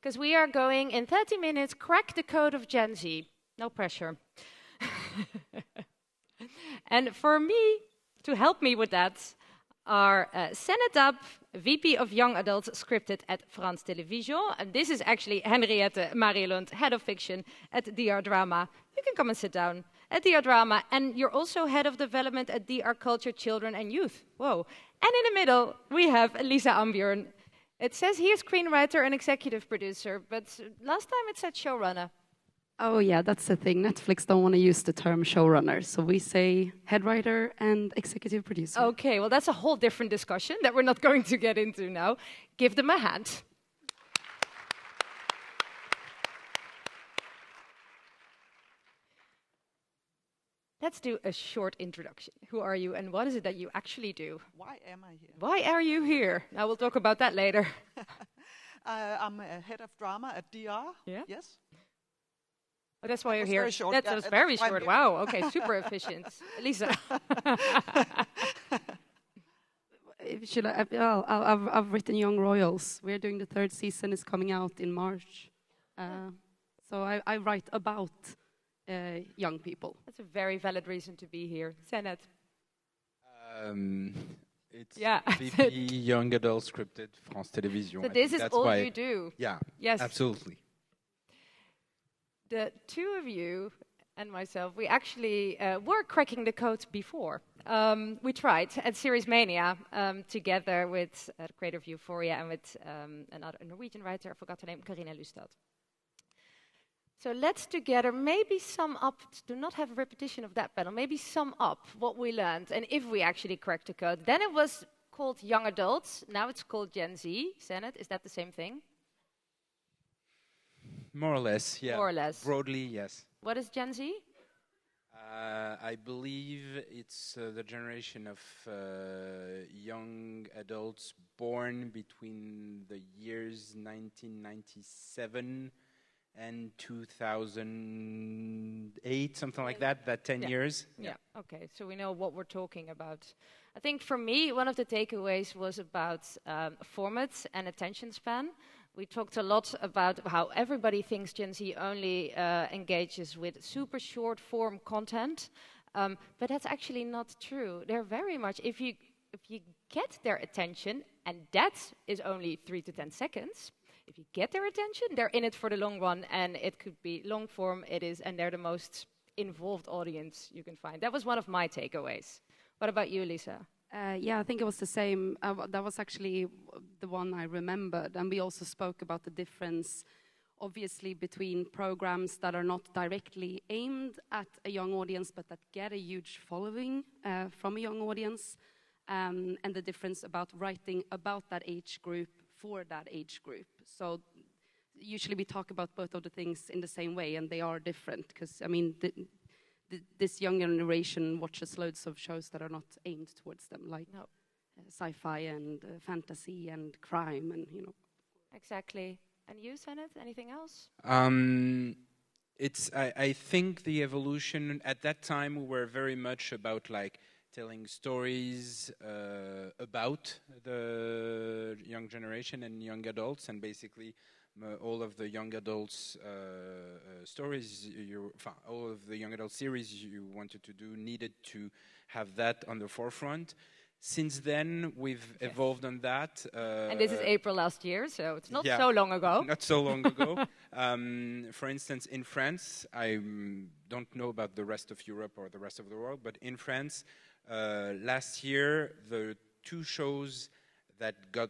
because we are going in 30 minutes, crack the code of Gen Z. No pressure. And for me, to help me with that, are Sened Dhab, VP of Young Adults Scripted at France Télévisions. And this is actually Henriette Marienlund, Head of Fiction at DR Drama. You can come and sit down at DR Drama. And you're also Head of Development at DR Culture, Children and Youth. Whoa. And in the middle, we have Lisa Ambjörn. It says here screenwriter and executive producer, but last time it said showrunner. Oh yeah, that's the thing. Netflix don't want to use the term showrunner, so we say head writer and executive producer. Okay, well that's a whole different discussion that we're not going to get into now. Give them a hand. Let's do a short introduction. Who are you and what is it that you actually do? Why am I here? Why are you here? Now we'll talk about that later. I'm a head of drama at DR. Yeah? Yes. Oh, that's why you're here. Very short. That Yeah, was very that's short. Wow. Okay, super efficient. Lisa. I've written Young Royals. We're doing the 3rd season. It's coming out in March. So I write about young people. That's a very valid reason to be here. Sened. It's VP Young Adult Scripted, France Télévisions. So this is all you do? Yeah, yes. Absolutely. The two of you and myself, we actually were cracking the code before. We tried at Series Mania together with the creator of Euphoria and with another Norwegian writer, I forgot her name, Carina Lustad. So let's together maybe sum up, do not have a repetition of that panel, maybe sum up what we learned and if we actually cracked the code. Then it was called Young Adults, now it's called Gen Z. Sened, is that the same thing? More or less, yeah. More or less. Broadly, yes. What is Gen Z? I believe it's the generation of young adults born between the years 1997 and 2008, something like that 10 years. Yeah, okay, so we know what we're talking about. I think for me, one of the takeaways was about formats and attention span. We talked a lot about how everybody thinks Gen Z only engages with super short form content, but that's actually not true. They're very much, if you get their attention, and that is only 3 to 10 seconds, if you get their attention, they're in it for the long run, and it could be long form, and they're the most involved audience you can find. That was one of my takeaways. What about you, Lisa? Yeah, I think it was the same. That was actually the one I remembered. And we also spoke about the difference, obviously, between programs that are not directly aimed at a young audience, but that get a huge following from a young audience, and the difference about writing about that age group for that age group. So usually we talk about both of the things in the same way, and they are different, because, I mean, this young generation watches loads of shows that are not aimed towards them, like sci-fi and fantasy and crime, and Exactly. And you, Sened, anything else? I think the evolution at that time, we were very much about like telling stories about the young generation and young adults, and basically all of the young adults stories, all of the young adult series you wanted to do needed to have that on the forefront. Since then, we've evolved on that. And this is April last year, so it's not so long ago. Not so long ago. For instance, in France, I don't know about the rest of Europe or the rest of the world, but in France, last year, the 2 shows that got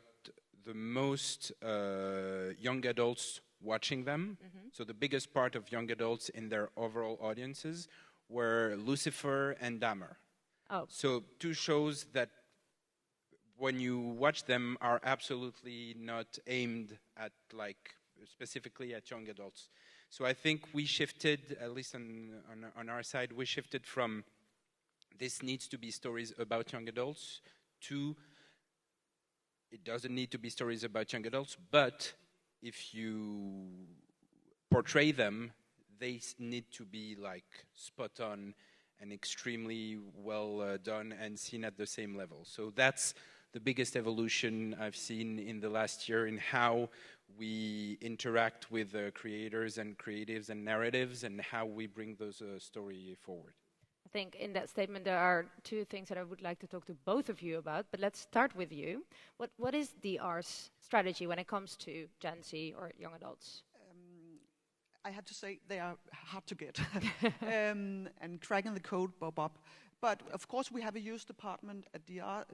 the most young adults watching them, so the biggest part of young adults in their overall audiences, were Lucifer and Dahmer. Oh. So 2 shows that, when you watch them, are absolutely not aimed at, like, specifically at young adults. So I think we shifted, at least on our side, we shifted from this needs to be stories about young adults to it doesn't need to be stories about young adults, but if you portray them, they need to be like spot on and extremely well done and seen at the same level. So that's the biggest evolution I've seen in the last year in how we interact with creators and creatives and narratives, and how we bring those story forward. I think in that statement there are two things that I would like to talk to both of you about, but let's start with you. What is DR's strategy when it comes to Gen Z or young adults? I have to say they are hard to get and cracking the code, Bob. But of course we have a youth department at DR.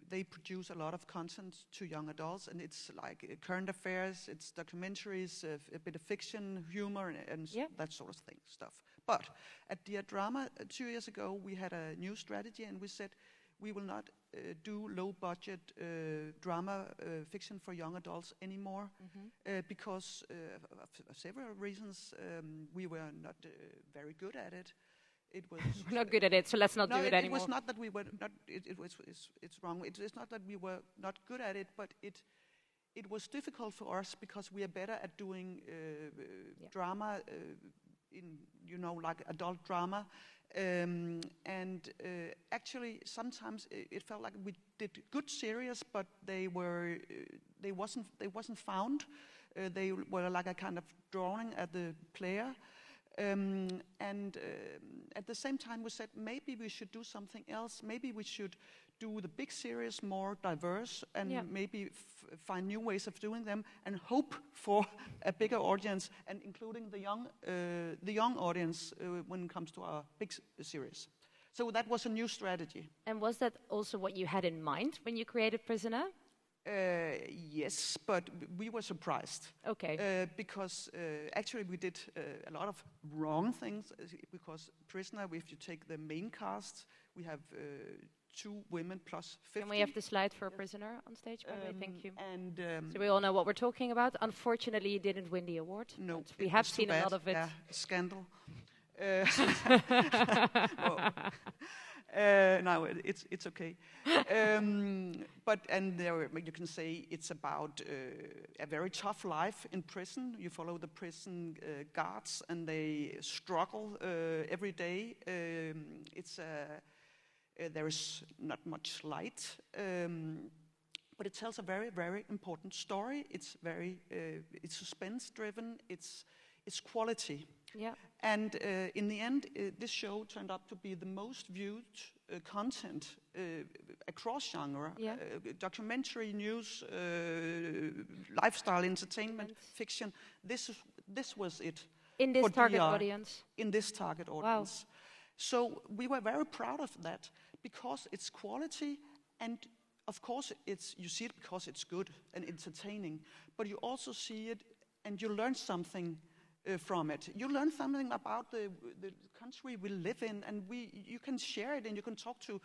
They produce a lot of content to young adults, and it's like current affairs, it's documentaries, a bit of fiction, humor, and that sort of stuff. But at DR Drama 2 years ago we had a new strategy, and we said we will not do low-budget drama fiction for young adults anymore, because of several reasons. We were not very good at it. It was we're not good at it, so let's not do it anymore. It was not that we were not. It's wrong. It's not that we were not good at it, but it was difficult for us because we are better at doing drama, like adult drama. Actually, sometimes it felt like we did good series, but they wasn't found. They were like a kind of drawing at the player. At the same time, we said maybe we should do something else. Maybe we should do the big series more diverse, and maybe find new ways of doing them, and hope for a bigger audience, and including the young audience when it comes to our big series. So that was a new strategy. And was that also what you had in mind when you created Prisoner? Yes, but we were surprised. Okay. Because actually we did a lot of wrong things. Because Prisoner, if you take the main cast, we have 2 women plus 50. Can we have the slide for Prisoner on stage, by the way? Thank you. So we all know what we're talking about. Unfortunately, you didn't win the award. No, we have seen a lot of it. Yeah, scandal. No, it's okay. But there you can say it's about a very tough life in prison. You follow the prison guards, and they struggle every day. There is not much light, but it tells a very, very important story. It's it's suspense-driven. It's quality. Yeah. And in the end, this show turned out to be the most viewed content across genre. Yeah. Documentary, news, lifestyle, entertainment, fiction. This was it. In this target audience. In this target audience. Wow. So we were very proud of that, because it's quality, and of course you see it because it's good and entertaining, but you also see it and you learn something from it. You learn something about the country we live in, and you can share it, and you can talk to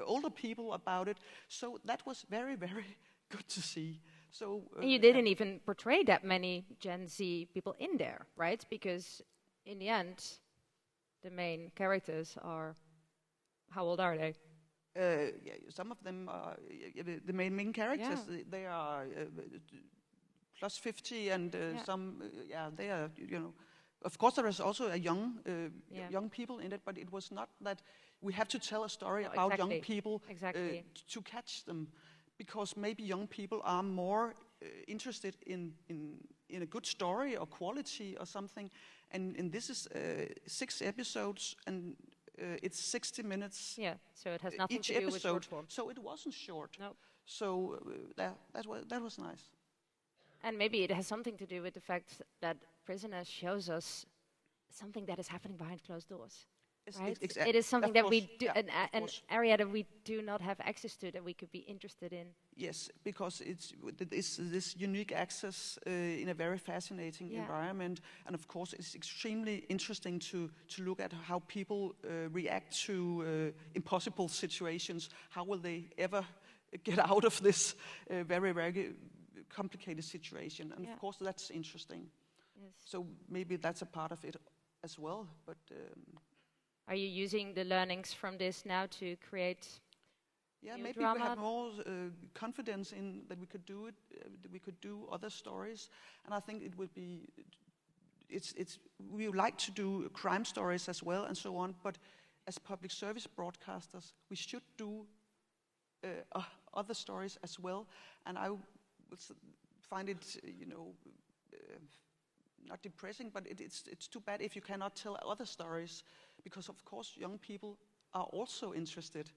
older people about it. So that was very, very good to see. So and you didn't even portray that many Gen Z people in there, right? Because in the end, the main characters are, how old are they? Some of them are the main characters. Yeah. They are plus 50, and some, they are, Of course, there is also a young people in it, but it was not that we have to tell a story about young people to catch them, because maybe young people are more interested in a good story or quality or something. And this is 6 episodes, and it's 60 minutes. Yeah, so it has nothing to do with short form. So it wasn't short. No. So that was nice. And maybe it has something to do with the fact that Prisoner shows us something that is happening behind closed doors. Right? It is something that we do, an area that we do not have access to, that we could be interested in. Yes, because it's this unique access in a very fascinating environment, and of course it's extremely interesting to look at how people react to impossible situations. How will they ever get out of this very, very complicated situation? And of course that's interesting. Yes. So maybe that's a part of it as well, but. Are you using the learnings from this now to create maybe drama? We have more confidence in that we could do it, that we could do other stories, and I think it would be, we would like to do crime stories as well and so on, but as public service broadcasters, we should do other stories as well, and I would find it, not depressing, but it's too bad if you cannot tell other stories, because of course young people are also interested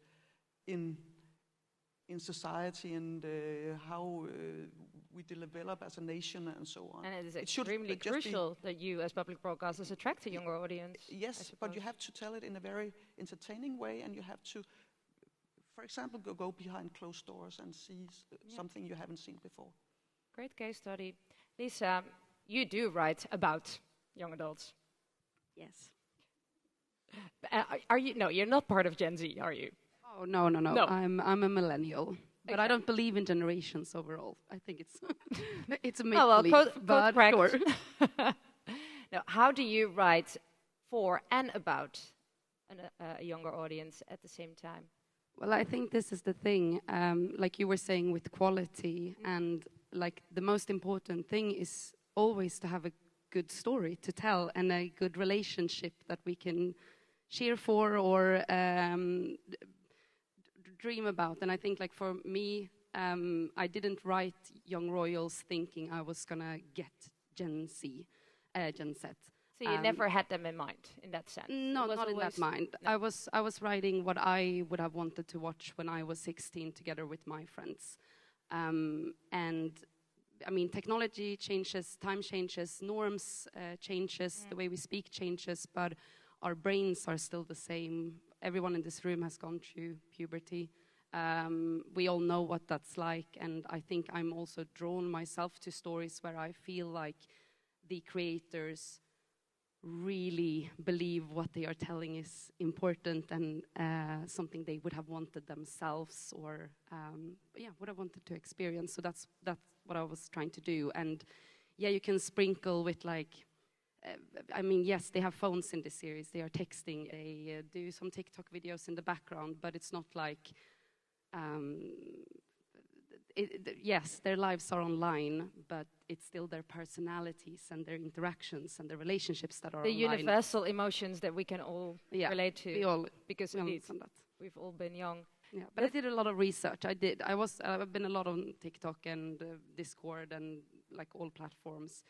in society and how we develop as a nation and so on. And it is extremely crucial that you as public broadcasters attract a younger audience. Yes, but you have to tell it in a very entertaining way, and you have to, for example, go behind closed doors and see something you haven't seen before. Great case study. Lisa, you do write about young adults. Yes. Are you? No, you're not part of Gen Z, are you? Oh, no. I'm a millennial. But I don't believe in generations overall. I think it's a make-believe, but sure. Now, how do you write for and about a younger audience at the same time? Well, I think this is the thing, like you were saying with quality, and like the most important thing is always to have a good story to tell and a good relationship that we can cheer for or dream about. And I think, like, for me, I didn't write Young Royals thinking I was gonna get Gen Z. So you never had them in mind in that sense? No, not in that mind. No. I was writing what I would have wanted to watch when I was 16 together with my friends. And I mean, technology changes, time changes, norms changes, the way we speak changes, but our brains are still the same. Everyone in this room has gone through puberty. We all know what that's like, and I think I'm also drawn myself to stories where I feel like the creators really believe what they are telling is important and something they would have wanted themselves, or would have wanted to experience. So that's what I was trying to do. And yeah, you can sprinkle with like, I mean, yes, they have phones in this series. They are texting. They do some TikTok videos in the background, but it's not like, yes, their lives are online, but it's still their personalities and their interactions and their relationships that are the online. Universal emotions that we can all relate to. Because we've all been young. Yeah, but I did a lot of research. I've been a lot on TikTok and Discord and like all platforms.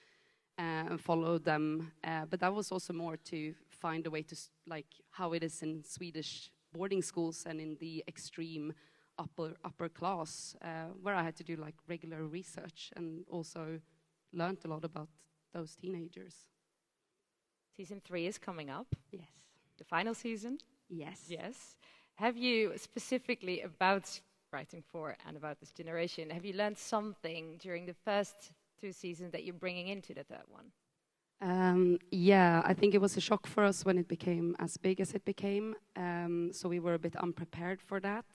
And followed them, but that was also more to find a way to like how it is in Swedish boarding schools and in the extreme upper class, where I had to do like regular research and also learned a lot about those teenagers. Season 3 is coming up. Yes. The final season. Yes. Have you specifically about writing for and about this generation? Have you learned something during the first 2 seasons that you're bringing into the third one? Yeah, I think it was a shock for us when it became as big as it became. So we were a bit unprepared for that,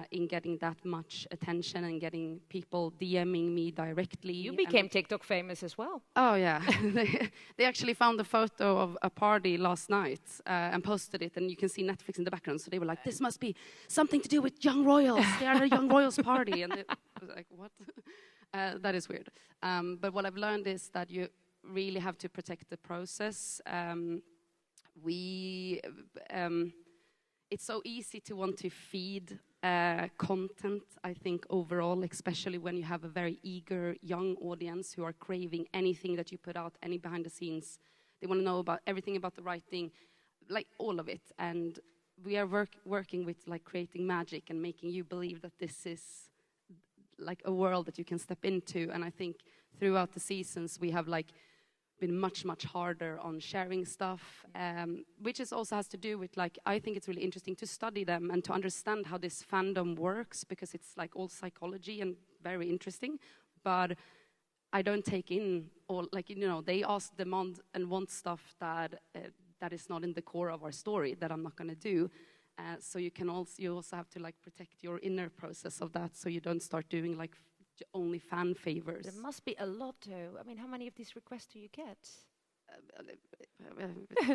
in getting that much attention and getting people DMing me directly. You became TikTok famous as well. Oh, yeah. They actually found a photo of a party last night and posted it, and you can see Netflix in the background. So they were like, this must be something to do with Young Royals. They are at a Young Royals party. And I was like, what? That is weird. But what I've learned is that you really have to protect the process. It's so easy to want to feed content, I think, overall, especially when you have a very eager young audience who are craving anything that you put out, any behind the scenes. They want to know about everything about the writing, like all of it. And we are working with like creating magic and making you believe that this is like a world that you can step into. And I think throughout the seasons we have like been much harder on sharing stuff, which is also has to do with like, I think it's really interesting to study them and to understand how this fandom works, because it's like all psychology and very interesting. But I don't take in all, like, you know, they ask, demand and want stuff that that is not in the core of our story, that I'm not going to do. So you also have to like protect your inner process of that, so you don't start doing like only fan favors. There must be a lot, though. I mean, how many of these requests do you get?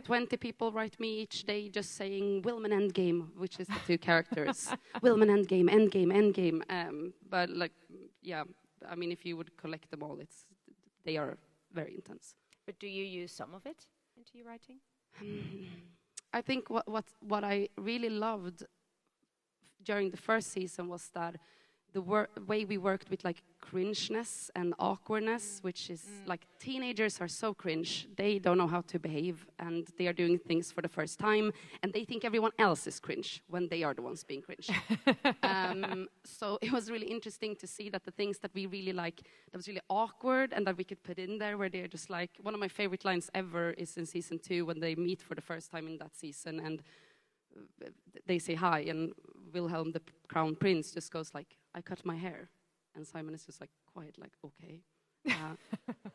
20 people write me each day just saying Wilman Endgame, which is the 2 characters. Wilman Endgame, Endgame. But like, yeah, I mean, if you would collect them all, they are very intense. But do you use some of it into your writing? I think what I really loved during the first season was that the way we worked with like cringeness and awkwardness, which is like teenagers are so cringe. They don't know how to behave, and they are doing things for the first time, and they think everyone else is cringe when they are the ones being cringe. So it was really interesting to see that the things that we really like, that was really awkward, and that we could put in there, where they're just like, one of my favorite lines ever is in season 2 when they meet for the first time in that season, and they say hi, and Wilhelm, the crown prince, just goes like, I cut my hair. And Simon is just like quiet, like, okay.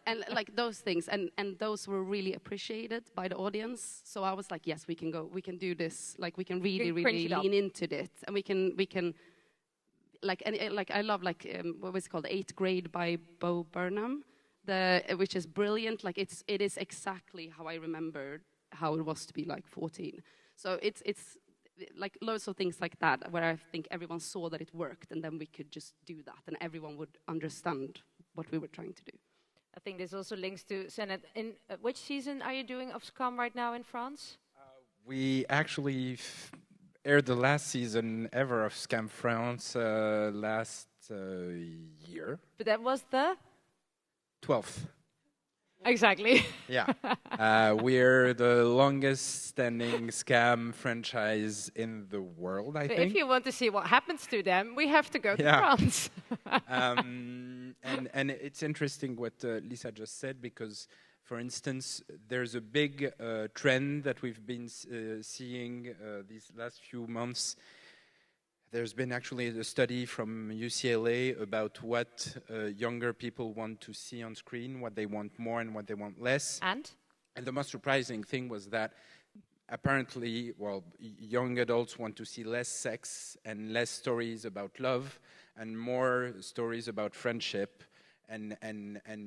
And like those things, and those were really appreciated by the audience. So I was like, yes, we can go, we can do this. Like we can really lean into it. And we can like, and like, I love like, what was it called? 8th Grade by Bo Burnham, which is brilliant. Like it is exactly how I remembered how it was to be like 14. So it's like loads of things like that, where I think everyone saw that it worked, and then we could just do that, and everyone would understand what we were trying to do. I think this also links to Sened. In which season are you doing of Scum right now in France? We actually aired the last season ever of Scam France last year. But that was the 12th. Exactly. Yeah. We're the longest standing scam franchise in the world, I think. If you want to see what happens to them, we have to go to France. And it's interesting what Lisa just said, because, for instance, there's a big trend that we've been seeing these last few months. There's been actually a study from UCLA about what younger people want to see on screen, what they want more and what they want less. And the most surprising thing was that apparently, well, young adults want to see less sex and less stories about love and more stories about friendship and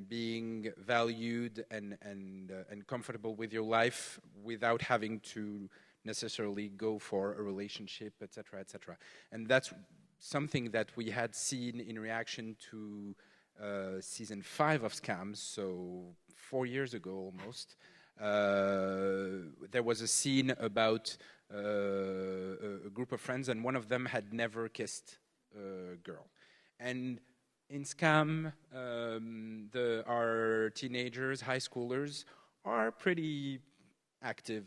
being valued and comfortable with your life without having to necessarily go for a relationship, etc., etc. And that's something that we had seen in reaction to season 5 of Scams, so 4 years ago almost. There was a scene about a group of friends, and one of them had never kissed a girl. And in Scam, our teenagers, high schoolers, are pretty active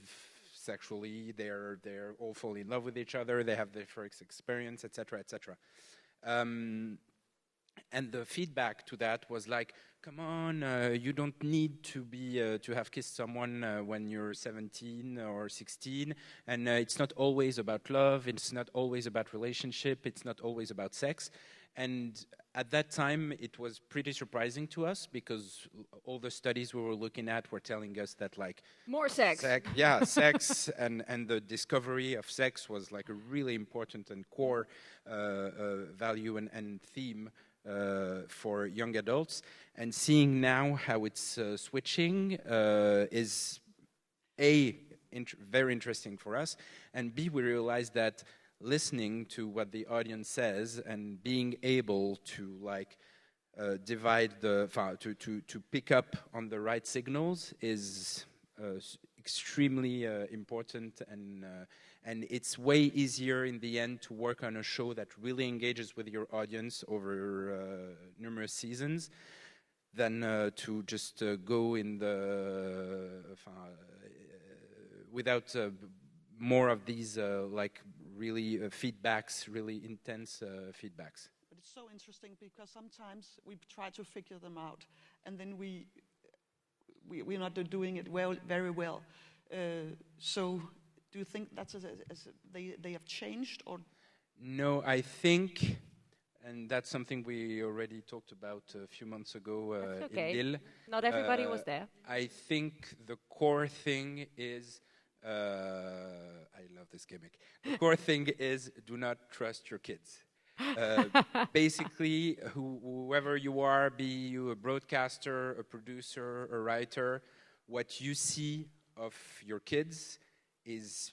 sexually. They're all fall in love with each other. They have their first experience, etc., etc. And the feedback to that was like, "Come on, you don't need to have kissed someone when you're 17 or 16, and it's not always about love. It's not always about relationship. It's not always about sex." And at that time, it was pretty surprising to us, because all the studies we were looking at were telling us that, like, more sex. Sex and the discovery of sex was like a really important and core value and theme for young adults. And seeing now how it's switching is very interesting for us, and B, we realized that listening to what the audience says and being able to divide to pick up on the right signals is extremely important, and it's way easier in the end to work on a show that really engages with your audience over numerous seasons than to just go in without more of these really feedbacks, really intense feedbacks. But it's so interesting, because sometimes we try to figure them out, and then we're not doing it very well. So do you think that's they have changed, or? No, I think, and that's something we already talked about a few months ago in Lille. Not everybody was there. I think the core thing is, I love this gimmick. The core thing is, do not trust your kids. Basically, whoever you are, be you a broadcaster, a producer, a writer, what you see of your kids is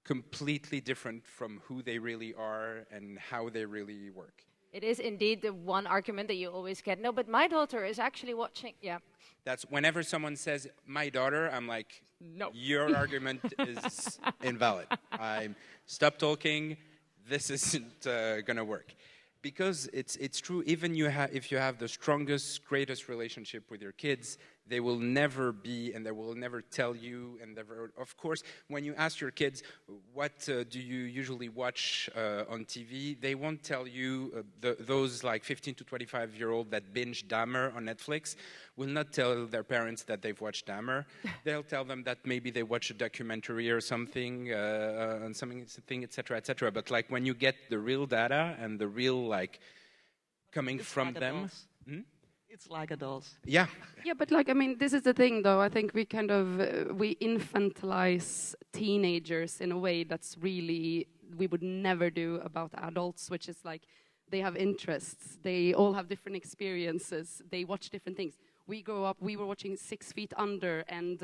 completely different from who they really are and how they really work. It is indeed the one argument that you always get. No, but my daughter is actually watching. Yeah. That's whenever someone says, my daughter, I'm like, no. Your argument is invalid. Stop talking. This isn't going to work. because it's true, even if you have the strongest, greatest relationship with your kids, they will never be, and they will never tell you, and never, of course, when you ask your kids, what do you usually watch on TV, they won't tell you, those like 15 to 25-year-old that binge Dahmer on Netflix will not tell their parents that they've watched Dahmer. They'll tell them that maybe they watch a documentary or something, on something, etc., etc. But like when you get the real data and the real like coming from like them. adults. It's like adults. Yeah. Yeah, but like, I mean, this is the thing, though. I think we kind of, we infantilize teenagers in a way that's really, we would never do about adults, which is like, they have interests, they all have different experiences, they watch different things. We grew up, we were watching 6 Feet Under and,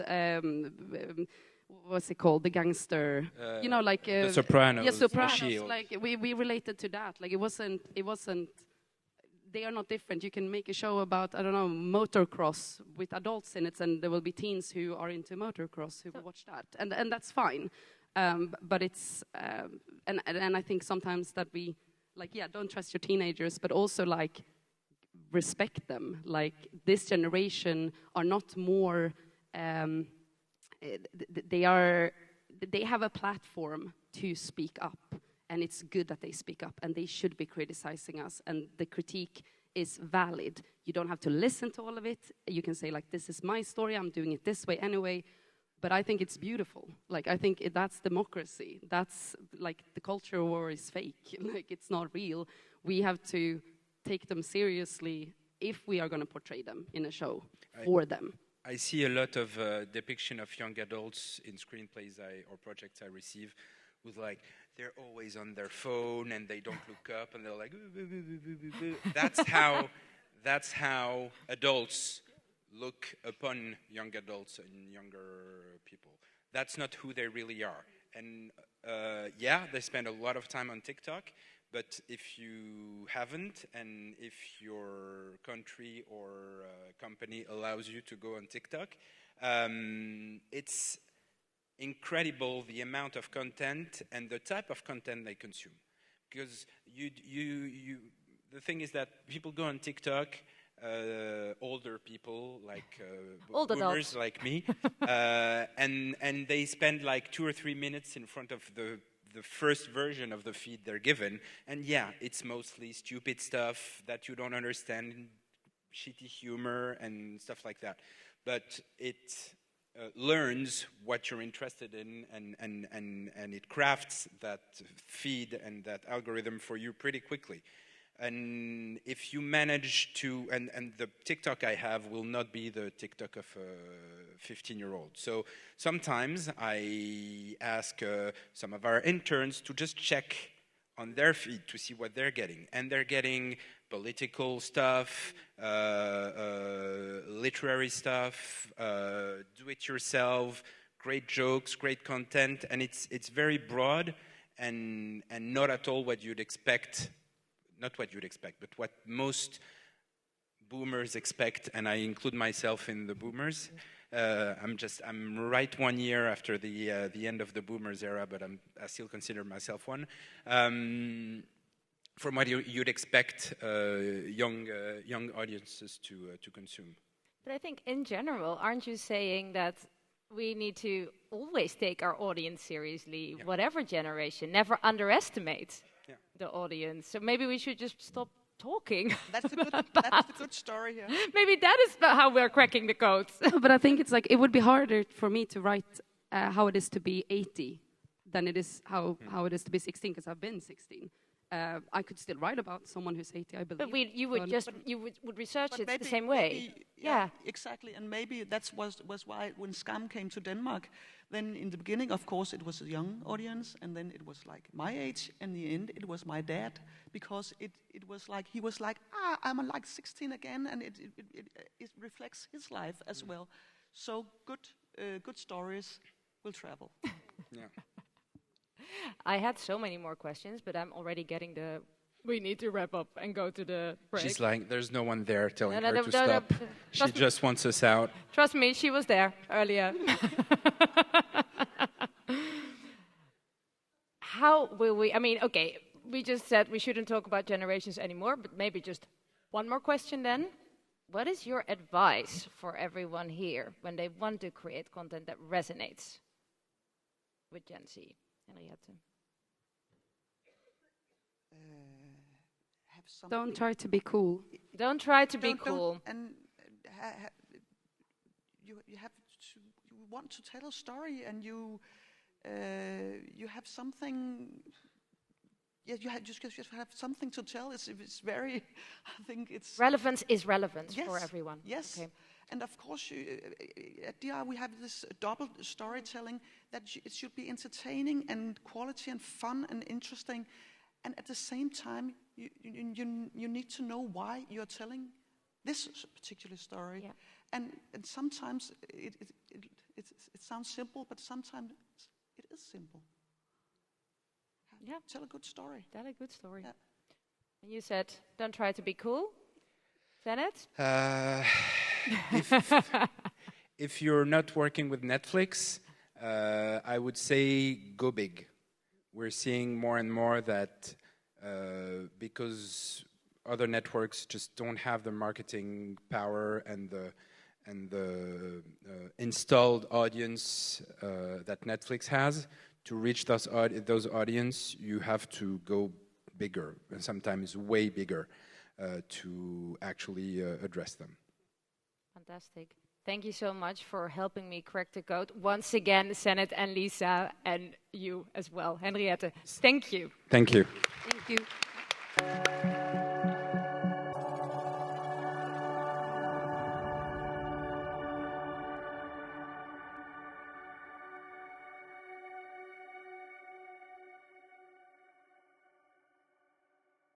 what's it called, the gangster, you know, like... The Sopranos. Yeah, Sopranos, Shield. like, we related to that. Like, it wasn't, they are not different. You can make a show about, I don't know, motocross with adults in it, and there will be teens who are into motocross who will watch that, and that's fine. But it's, and I think sometimes that we, like, yeah, don't trust your teenagers, but also like respect them. Like this generation are not more. They have a platform to speak up. And it's good that they speak up, and they should be criticizing us, and the critique is valid. You don't have to listen to all of it. You can say, like, this is my story, I'm doing it this way anyway, but I think it's beautiful. Like, I think that's democracy. That's, like, the culture war is fake. Like, it's not real. We have to take them seriously if we are going to portray them in a show for them. I see a lot of depiction of young adults in screenplays or projects I receive with, like, they're always on their phone and they don't look up and they're like, that's how adults look upon young adults and younger people. That's not who they really are. And yeah, they spend a lot of time on TikTok, but if you haven't, and if your country or company allows you to go on TikTok, it's incredible the amount of content and the type of content they consume. Because the thing is that people go on TikTok, older people like boomers like me, and they spend like 2 or 3 minutes in front of the first version of the feed they're given, and yeah, it's mostly stupid stuff that you don't understand, shitty humor and stuff like that. But it learns what you're interested in, and it crafts that feed and that algorithm for you pretty quickly. And if you manage to, and the TikTok I have will not be the TikTok of a 15-year-old. So sometimes I ask some of our interns to just check on their feed to see what they're getting. And they're getting political stuff, literary stuff, do-it-yourself, great jokes, great content, and it's very broad and not at all what you'd expect. Not what you'd expect, but what most boomers expect, and I include myself in the boomers. I'm right 1 year after the end of the boomers era, but I still consider myself one. From what you'd expect young audiences to consume. But I think in general, aren't you saying that we need to always take our audience seriously, whatever generation, never underestimate the audience? So maybe we should just stop talking. That's a good story here. Maybe that is how we're cracking the code. But I think it's like, it would be harder for me to write how it is to be 80 than it is how it is to be 16, because I've been 16. I could still write about someone who's 80, I believe. But you would research it the same way. Yeah, exactly. And maybe that was why when Skam came to Denmark, then in the beginning, of course, it was a young audience, and then it was like my age, and in the end, it was my dad, because it was like, he was like, I'm like 16 again, and it reflects his life as well. So good stories will travel. Yeah. I had so many more questions, but I'm already getting we need to wrap up and go to the break. She's like, there's no one there telling her to stop. She just wants us out. Trust me, she was there earlier. How will we, I mean, okay, we just said we shouldn't talk about generations anymore, but maybe just one more question then. What is your advice for everyone here when they want to create content that resonates with Gen Z? Henriette. Don't try to be cool. Don't try to be cool. And you have to, you want to tell a story, and you have something. Yeah, you just have something to tell. It's very. I think it's relevance is relevance for everyone. Yes. Okay. And of course, at DR we have this double storytelling that it should be entertaining and quality and fun and interesting, and at the same time you need to know why you're telling this particular story. Yeah. And sometimes it sounds simple, but sometimes it is simple. Yeah. Tell a good story. Tell a good story. Yeah. And you said, don't try to be cool. Sened? If you're not working with Netflix, I would say go big. We're seeing more and more that because other networks just don't have the marketing power and the installed audience that Netflix has, to reach those audience, you have to go bigger, and sometimes way bigger, to actually address them. Fantastic. Thank you so much for helping me crack the code. Once again, Sened and Lisa, and you as well, Henriette. Thank you. Thank you. Thank you.